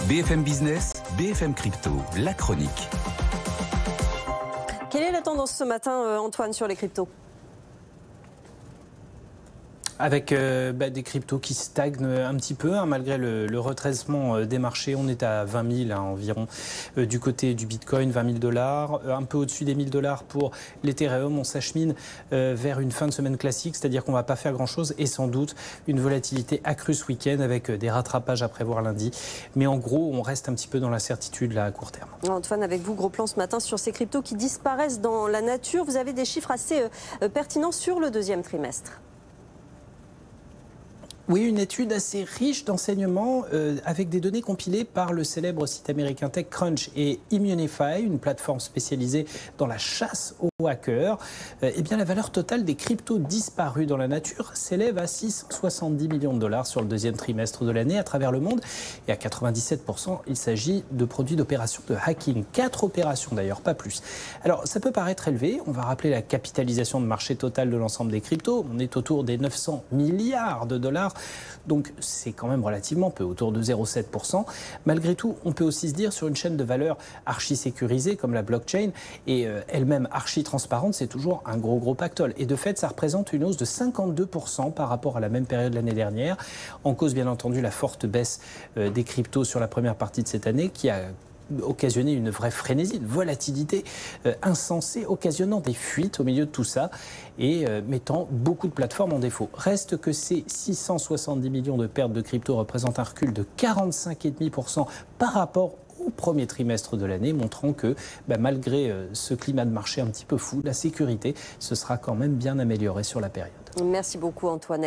BFM Business, BFM Crypto, la chronique. Quelle est la tendance ce matin, Antoine, sur les cryptos ? Avec des cryptos qui stagnent un petit peu, malgré le retracement des marchés. On est à 20 000 environ du côté du Bitcoin, 20 000 $, un peu au-dessus des 1 000 $ pour l'Ethereum. On s'achemine vers une fin de semaine classique, c'est-à-dire qu'on ne va pas faire grand-chose et sans doute une volatilité accrue ce week-end avec des rattrapages à prévoir lundi. Mais en gros, on reste un petit peu dans l'incertitude là, à court terme. Antoine, avec vous, gros plan ce matin sur ces cryptos qui disparaissent dans la nature. Vous avez des chiffres assez pertinents sur le deuxième trimestre. Oui, une étude assez riche d'enseignements avec des données compilées par le célèbre site américain TechCrunch et Immunify, une plateforme spécialisée dans la chasse aux hackers. Eh bien, la valeur totale des cryptos disparus dans la nature s'élève à 670 millions de dollars sur le deuxième trimestre de l'année à travers le monde. Et à 97%, il s'agit de produits d'opérations de hacking. 4 opérations d'ailleurs, pas plus. Alors, ça peut paraître élevé. On va rappeler la capitalisation de marché totale de l'ensemble des cryptos. On est autour des 900 milliards de dollars. Donc c'est quand même relativement peu, autour de 0,7%. Malgré tout, on peut aussi se dire sur une chaîne de valeur archi-sécurisée comme la blockchain et elle-même archi-transparente, c'est toujours un gros pactole. Et de fait, ça représente une hausse de 52% par rapport à la même période l'année dernière. En cause, bien entendu, la forte baisse des cryptos sur la première partie de cette année qui a occasionner une vraie frénésie, une volatilité insensée, occasionnant des fuites au milieu de tout ça et mettant beaucoup de plateformes en défaut. Reste que ces 670 millions de pertes de crypto représentent un recul de 45,5% par rapport au premier trimestre de l'année, montrant que malgré ce climat de marché un petit peu fou, la sécurité se sera quand même bien améliorée sur la période. Merci beaucoup, Antoine.